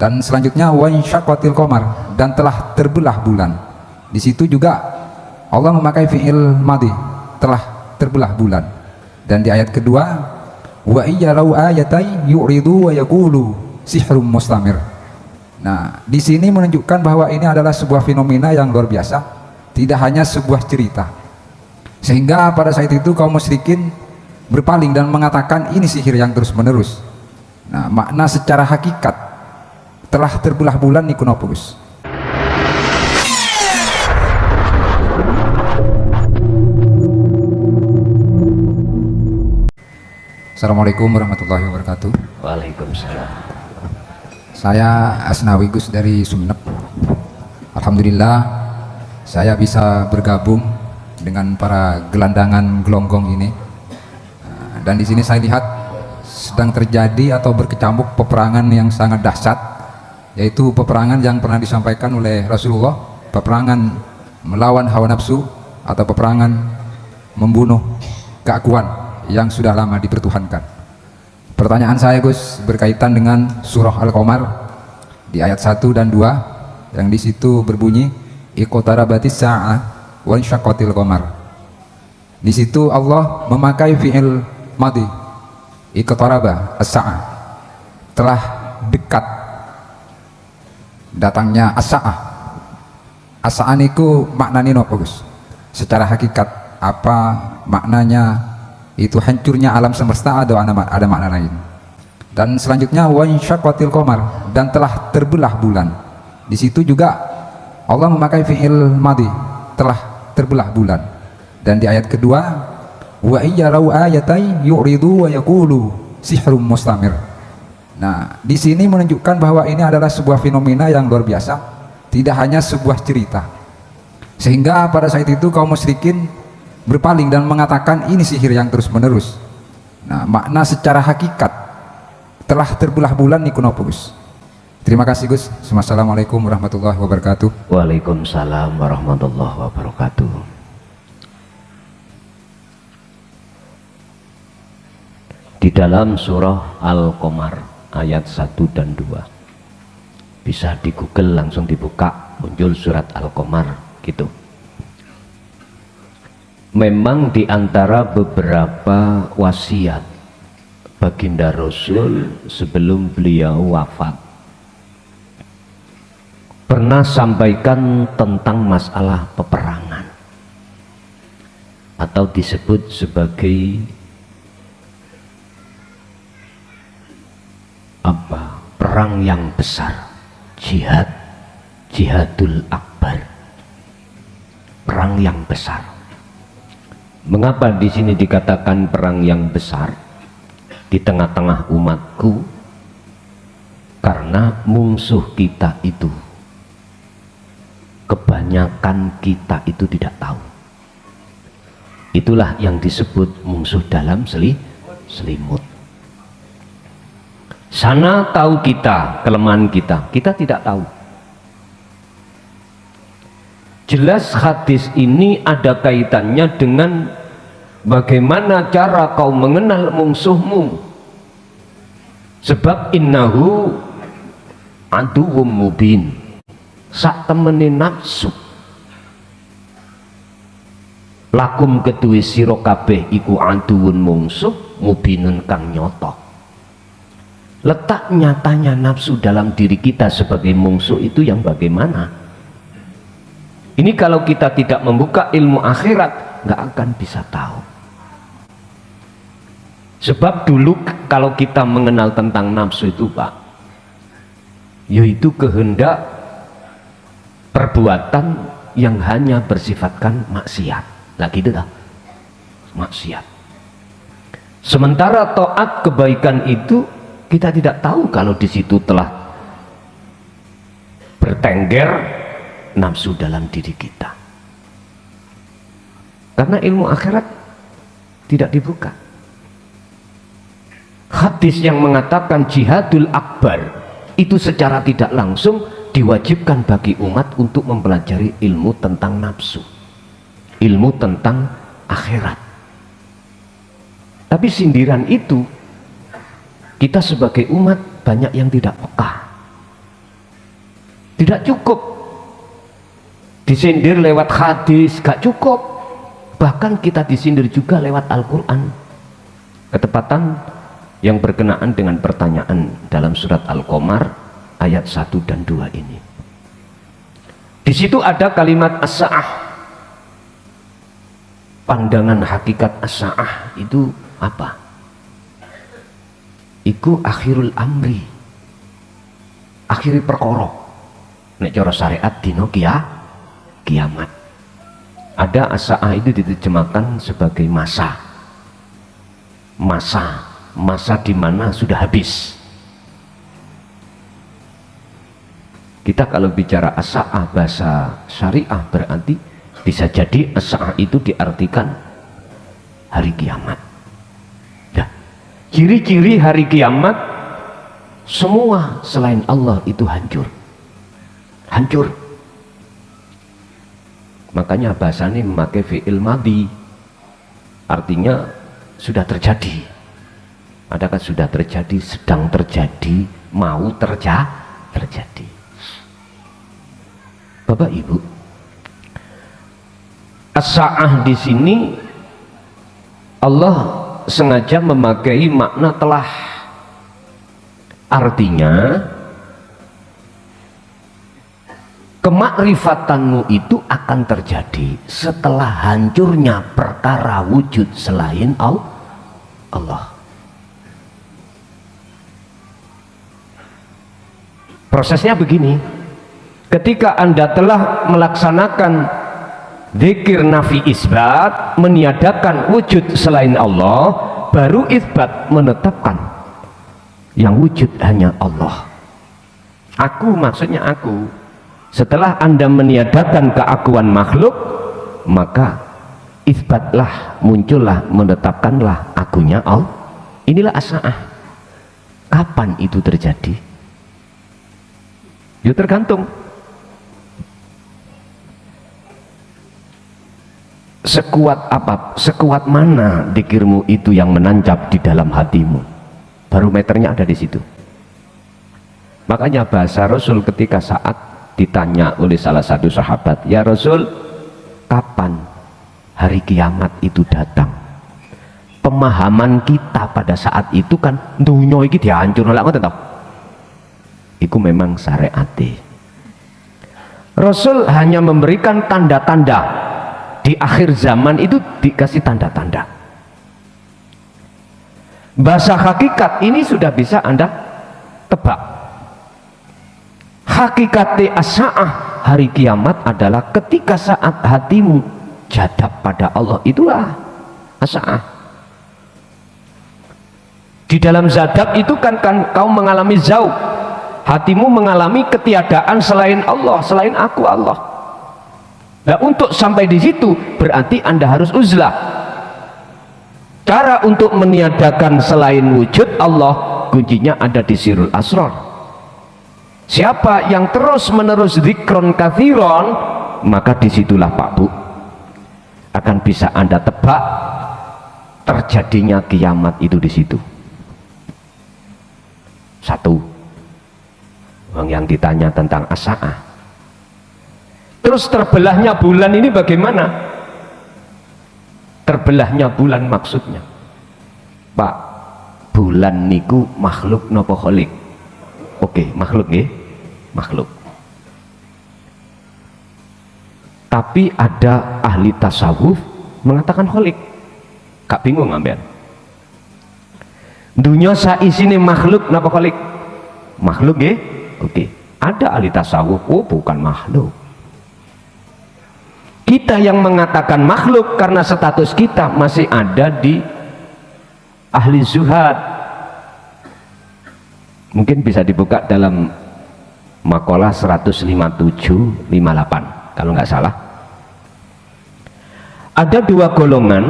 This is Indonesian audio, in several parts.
Dan selanjutnya wa insyaqqatil qamar, dan telah terbelah bulan. Di situ juga Allah memakai fi'il madhi, telah terbelah bulan. Dan di ayat kedua wa iyyalau ayatai yu'ridu wa yaqulu sihrum mustamir. Nah, di sini menunjukkan bahwa ini adalah sebuah fenomena yang luar biasa, tidak hanya sebuah cerita. Sehingga pada saat itu kaum musyrikin berpaling dan mengatakan ini sihir yang terus-menerus. Nah, makna secara hakikat telah terbelah bulan niku napa Gus? Assalamualaikum warahmatullahi wabarakatuh. Waalaikumsalam. Saya Asnawi Gus dari Sumeneb. Alhamdulillah saya bisa bergabung dengan para gelandangan gelonggong ini. Dan di sini saya lihat sedang terjadi atau berkecamuk peperangan yang sangat dahsyat, yaitu peperangan yang pernah disampaikan oleh Rasulullah, peperangan melawan hawa nafsu atau peperangan membunuh keakuan yang sudah lama dipertuhankan. Pertanyaan saya Gus berkaitan dengan surah Al-Qamar di ayat 1 dan 2 yang di situ berbunyi iqtarabatis sa'ah wa insyaqqatil qamar. Di situ Allah memakai fi'il madhi, iqtaraba as-sa'ah, telah dekat datangnya as-sa'ah. As-sa'ah niku maknanya napa Gus? Secara hakikat apa maknanya? Itu hancurnya alam semesta atau ada makna lain? Dan selanjutnya wa insyaqqatil qamar, dan telah terbelah bulan. Di situ juga Allah memakai fi'il madhi, telah terbelah bulan. Dan di ayat kedua wa iyyarau ayatai yu'ridu wa yaqulu sihrum mustamir. Nah, di sini menunjukkan bahwa ini adalah sebuah fenomena yang luar biasa, tidak hanya sebuah cerita. Sehingga pada saat itu kaum musyrikin berpaling dan mengatakan ini sihir yang terus-menerus. Nah, makna secara hakikat telah terbelah bulan niku napa Gus? Terima kasih Gus. Assalamualaikum warahmatullahi wabarakatuh. Waalaikumsalam warahmatullahi wabarakatuh. Di dalam surah Al-Qamar ayat 1 dan 2 bisa di Google langsung dibuka, muncul surat Al-Qamar gitu. Memang di antara beberapa wasiat baginda Rasul sebelum beliau wafat pernah sampaikan tentang masalah peperangan atau disebut sebagai apa? Perang yang besar, jihadul akbar, perang yang besar. Mengapa di sini dikatakan perang yang besar di tengah-tengah umatku? Karena musuh kita itu, kebanyakan kita itu tidak tahu. Itulah yang disebut musuh dalam selimut. Sana tahu kita, kelemahan kita tidak tahu. Jelas hadis ini ada kaitannya dengan bagaimana cara kau mengenal musuhmu. Sebab innahu aduwwum mubin, sak temene nafsu. Lakum kedue sira kabeh iku aduwun mungsuh mubinun kang nyoto. Letak nyatanya nafsu dalam diri kita sebagai mungsuh itu yang bagaimana? Ini kalau kita tidak membuka ilmu akhirat nggak akan bisa tahu. Sebab dulu kalau kita mengenal tentang nafsu itu Pak, yaitu kehendak perbuatan yang hanya bersifatkan maksiat. Nah gitu dah, maksiat. Sementara taat kebaikan itu kita tidak tahu kalau di situ telah bertengger nafsu dalam diri kita. Karena ilmu akhirat tidak dibuka. Hadis yang mengatakan jihadul akbar itu secara tidak langsung diwajibkan bagi umat untuk mempelajari ilmu tentang nafsu, ilmu tentang akhirat. Tapi sindiran itu kita sebagai umat banyak yang tidak peka. Tidak cukup disindir lewat hadis, gak cukup. Bahkan kita disindir juga lewat Al-Quran. Ketepatan yang berkenaan dengan pertanyaan dalam surat Al-Qamar ayat 1 dan 2 ini. Di situ ada kalimat as-sa'ah. Pandangan hakikat as-sa'ah itu apa? Iku akhirul amri, akhiri perkara. Nek cara syariat dino kiamat. Ada as-sa'ah itu diterjemahkan sebagai masa di mana sudah habis. Kita kalau bicara as-sa'ah bahasa syariah berarti bisa jadi as-sa'ah itu diartikan hari kiamat. Nah, ciri-ciri hari kiamat, semua selain Allah itu hancur. Makanya bahasanya memakai fi'il madhi, artinya sudah terjadi. Adakah sudah terjadi, sedang terjadi, mau terjadi. Bapak Ibu, as-sa'ah di sini Allah sengaja memakai makna telah. Artinya kemakrifatanmu itu akan terjadi setelah hancurnya perkara wujud selain Allah. Prosesnya begini, ketika Anda telah melaksanakan zikir nafi isbat, meniadakan wujud selain Allah, baru isbat menetapkan yang wujud hanya Allah. Aku, maksudnya aku. Setelah Anda meniadakan keakuan makhluk, maka isbatlah, muncullah, menetapkanlah akunya Allah. Inilah as-sa'ah. Kapan itu terjadi? Ya tergantung sekuat mana dzikirmu itu yang menancap di dalam hatimu. Barometernya ada di situ. Makanya bahasa Rasul ketika saat ditanya oleh salah satu sahabat, ya Rasul, kapan hari kiamat itu datang? Pemahaman kita pada saat itu kan dunia ini dihancur oleh Allah. Itu memang syariati. Rasul hanya memberikan tanda-tanda. Di akhir zaman itu dikasih tanda-tanda. Bahasa hakikat ini sudah bisa Anda tebak. Hakikat as-sa'ah, hari kiamat adalah ketika saat hatimu jadab pada Allah. Itulah as-sa'ah. Di dalam zadab itu kan kau mengalami zauq. Hatimu mengalami ketiadaan selain Allah, selain aku Allah. Nah, untuk sampai di situ berarti Anda harus uzlah. Cara untuk meniadakan selain wujud Allah, kuncinya ada di sirul asrar. Siapa yang terus menerus zikron kathiron, maka disitulah Pak Bu akan bisa Anda tebak terjadinya kiamat itu di situ. Satu, yang ditanya tentang as-sa'ah. Terus terbelahnya bulan ini bagaimana? Terbelahnya bulan maksudnya, Pak, bulan niku makhluk nopo kholik? Oke, makhluk nggih, makhluk. Tapi ada ahli tasawuf mengatakan kholik. Kak bingung ambil. Dunia saisine makhluk nopo kholik? Makhluk nggih? Oke. Ada ahli tasawuf, oh bukan makhluk. Kita yang mengatakan makhluk karena status kita masih ada di ahli zuhad. Mungkin bisa dibuka dalam makalah 157-58 kalau nggak salah. Ada dua golongan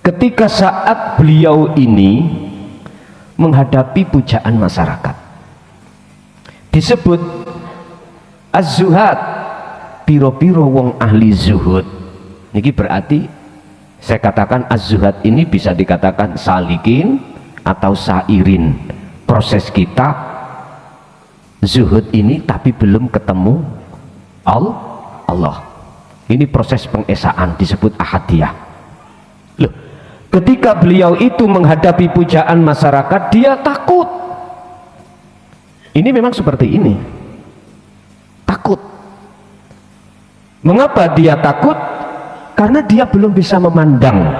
ketika saat beliau ini menghadapi pujaan masyarakat. Disebut az-zuhad, piro-piro wong ahli zuhud. Ini berarti saya katakan az-zuhad ini bisa dikatakan salikin atau sairin. Proses kita zuhud ini tapi belum ketemu Allah. Ini proses pengesaan disebut ahadiyah. Loh, ketika beliau itu menghadapi pujaan masyarakat, dia takut. Ini memang seperti ini, takut. Mengapa dia takut? Karena dia belum bisa memandang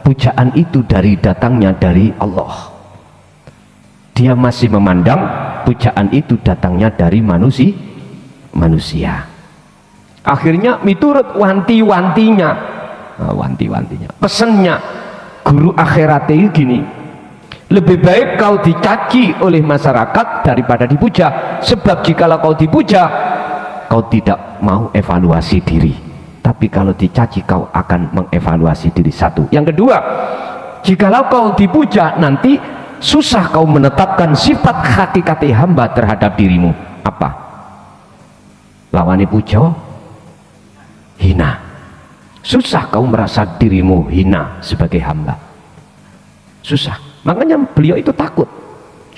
pujaan itu datangnya dari Allah. Dia masih memandang pujaan itu datangnya dari manusia. Akhirnya miturut wanti-wantinya, pesennya guru akhirat itu gini, lebih baik kau dicaci oleh masyarakat daripada dipuja, sebab jikalau kau dipuja kau tidak mau evaluasi diri, tapi kalau dicaci kau akan mengevaluasi diri. Satu. Yang kedua, jikalau kau dipuja nanti susah kau menetapkan sifat hakikati hamba terhadap dirimu. Apa? Lawani puja hina. Susah kau merasa dirimu hina sebagai hamba. Susah. Makanya beliau itu takut.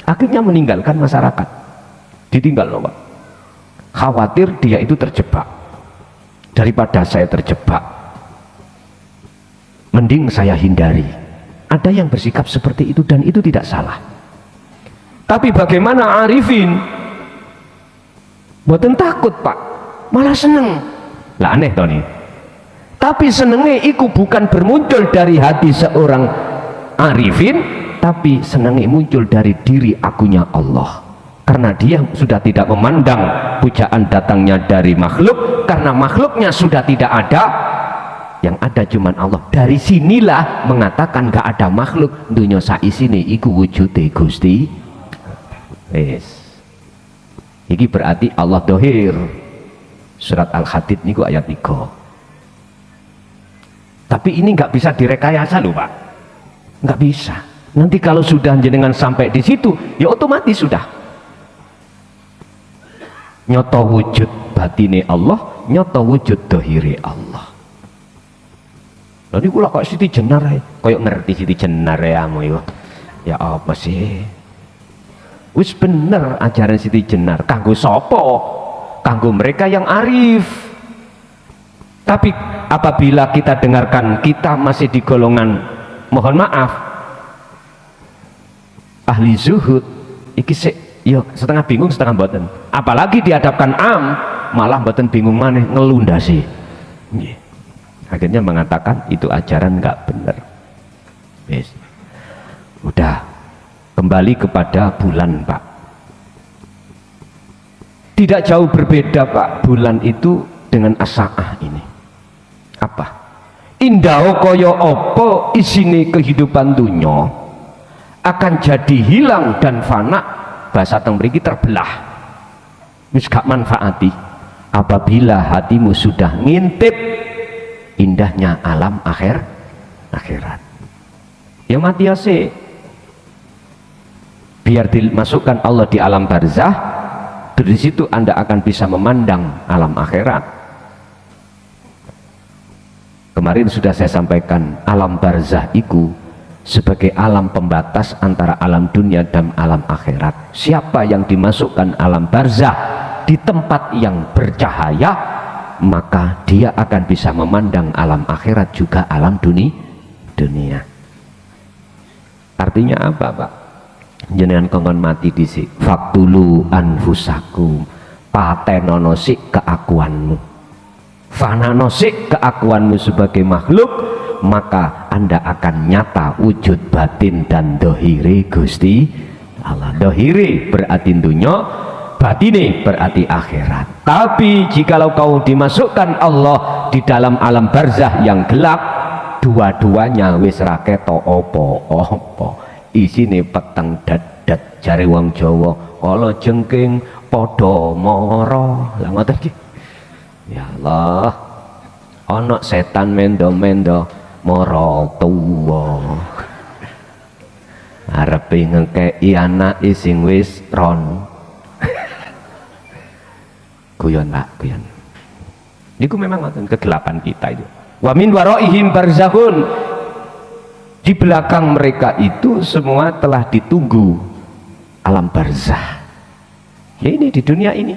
Akhirnya meninggalkan masyarakat. Ditinggal loh Pak. Khawatir dia itu terjebak. Daripada saya terjebak, mending saya hindari. Ada yang bersikap seperti itu dan itu tidak salah. Tapi bagaimana arifin? Boten takut Pak, malah seneng. Lah aneh toh nih. Tapi senenge iku bukan bermuncul dari hati seorang arifin, tapi senenge muncul dari diri akunya Allah. Karena dia sudah tidak memandang pujaan datangnya dari makhluk, karena makhluknya sudah tidak ada, yang ada cuman Allah. Dari sinilah mengatakan gak ada makhluk dunia saisine iku wujude Gusti. Iki berarti Allah dohir. Surat Al-Hadid niku ayat 3. Tapi ini nggak bisa direkayasa loh Pak, nggak bisa. Nanti kalau sudah jenengan sampai di situ, ya otomatis sudah nyoto wujud batine Allah, nyoto wujud dohire Allah. Lalu kula kok Siti Jenar koyok ngerti Siti Jenar ya amu ya apa sih? Wis bener ajaran Siti Jenar kanggo sopo? Kanggo mereka yang arif. Tapi apabila kita dengarkan kita masih di golongan mohon maaf ahli zuhud, iki yo setengah bingung setengah mboten. Apalagi dihadapkan malah mboten bingung maneh ngelundasi. Akhirnya mengatakan itu ajaran nggak benar. Yes. Udah kembali kepada bulan Pak. Tidak jauh berbeda Pak bulan itu dengan as-saah ini. Apa? Indah kaya apa isine kehidupan dunya akan jadi hilang dan fana, bahasa teng mriki terbelah. Wis gak manfaati apabila hatimu sudah ngintip indahnya alam akhirat. Ya mati ya sih. Biar dimasukkan Allah di alam barzah. Dari situ Anda akan bisa memandang alam akhirat. Kemarin sudah saya sampaikan, alam barzah itu sebagai alam pembatas antara alam dunia dan alam akhirat. Siapa yang dimasukkan alam barzah di tempat yang bercahaya, maka dia akan bisa memandang alam akhirat juga alam dunia. Artinya apa Pak? Jenengan kongkon mati dhisik, faktulu anfusakum, patenono sik keakuanmu, fanano sik keakuanmu sebagai makhluk, maka Anda akan nyata wujud batin dan dohiri Gusti Allah. Dohiri berarti dunya, batine berarti akhirat. Tapi jikalau kau dimasukkan Allah di dalam alam barzah yang gelap, dua-duanya wis ra ketok apa-apa. Isine peteng dadat jare wong Jawa, kala jengking padha mara. Lah ngoten iki. Ya Allah. Ana setan mendo-mendo mara tuwa. Arepe ngekeki anake sing wis ron. Guyon Pak, guyon. Niku memang ngoten kegelapan kita itu. Wa min waraihim barzakhun. Di belakang mereka itu semua telah ditunggu alam barzah. Ya ini di dunia ini.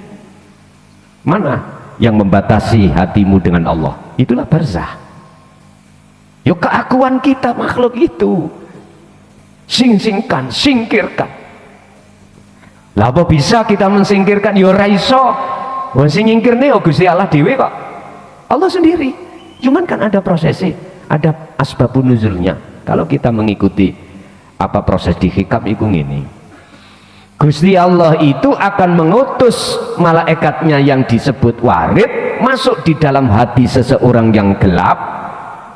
Mana yang membatasi hatimu dengan Allah? Itulah barzah. Yo keakuan kita makhluk itu. Singkan, singkirkan. Lah apa bisa kita mensingkirkan? Yo ora iso. Wong sing nyingkirne yo Gusti Allah dhewe kok. Allah sendiri. Cuman kan ada prosesnya, ada asbabun nuzulnya. Kalau kita mengikuti apa proses di hikam itu ngene. Gusti Allah itu akan mengutus malaikatnya yang disebut warid masuk di dalam hati seseorang yang gelap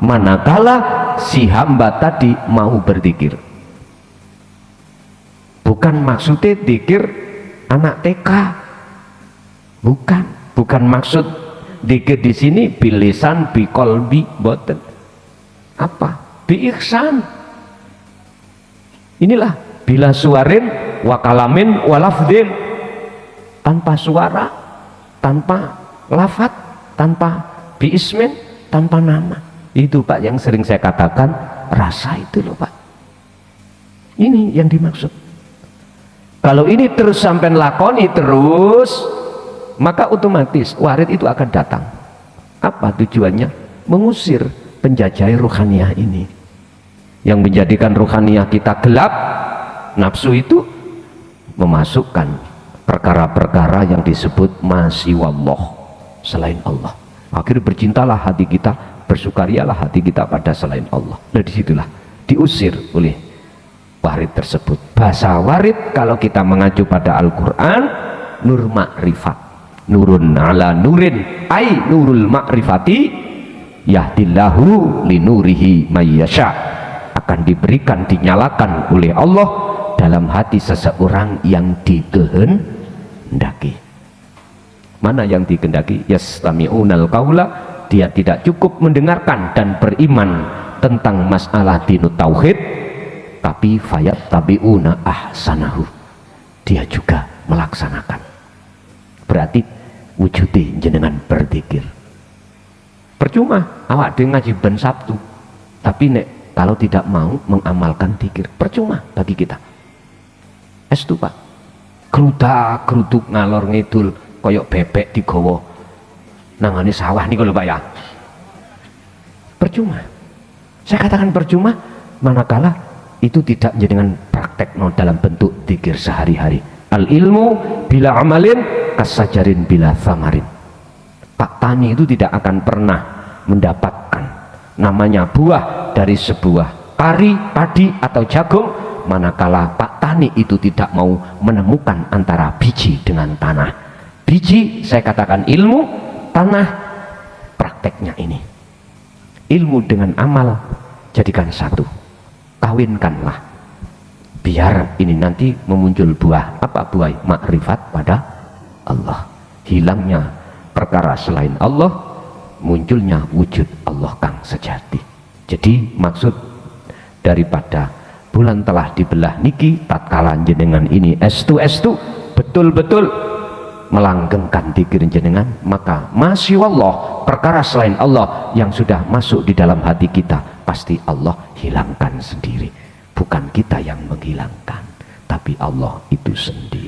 manakala si hamba tadi mau berzikir. Bukan maksudnya zikir anak TK. Bukan maksud zikir di sini bilisan, biqolbi, boten. Apa? Bi ihsan. Inilah bila suarin wa kalamin wa lafdin, tanpa suara, tanpa lafat, tanpa bi ismin, tanpa nama. Itu Pak yang sering saya katakan, rasa itu loh Pak. Ini yang dimaksud. Kalau ini terus sampai lakoni terus, maka otomatis warid itu akan datang. Apa tujuannya? Mengusir penjajah ruhaniyah ini yang menjadikan ruhaniyah kita gelap. Nafsu itu memasukkan perkara-perkara yang disebut masiwallah, selain Allah. Akhirnya bercintalah hati kita, bersukarialah hati kita pada selain Allah. Nah disitulah diusir oleh warid tersebut. Bahasa warid kalau kita mengacu pada Al-Quran, nur ma'rifat, nurun ala nurin, ay nurul ma'rifati yahdillahu linurihi mayyasha, akan diberikan, dinyalakan oleh Allah dalam hati seseorang yang dikehendaki. Mana yang dikehendaki? Yastami'unal qaula, dia tidak cukup mendengarkan dan beriman tentang masalah dinut tauhid, tapi fayat tabi'una ahsanahu, dia juga melaksanakan. Berarti wujudi jenengan berzikir. Percuma awak dengan ngaji ben Sabtu, tapi nek kalau tidak mau mengamalkan zikir, percuma bagi kita. Estu Pak, gerudak-geruduk ngalor ngidul koyok bebek digawa nangane sawah nih kalau Pak ya. Percuma. Saya katakan percuma manakala itu tidak jenengan praktek dalam bentuk zikir sehari-hari. Al ilmu bila amalin kasajarin bila thamarin. Pak tani itu tidak akan pernah mendapatkan namanya buah dari sebuah padi atau jagung manakala Pak tani itu tidak mau menemukan antara biji dengan tanah. Biji saya katakan ilmu, tanah prakteknya ini. Ilmu dengan amal jadikan satu, kawinkanlah, biar ini nanti memuncul buah. Apa buah? Makrifat pada Allah. Hilangnya perkara selain Allah, munculnya wujud Allah kang sejati. Jadi maksud daripada bulan telah dibelah niki tatkala jenengan ini estu betul-betul melanggengkan zikir jenengan, maka masyaallah perkara selain Allah yang sudah masuk di dalam hati kita pasti Allah hilangkan sendiri. Bukan kita yang menghilangkan, tapi Allah itu sendiri.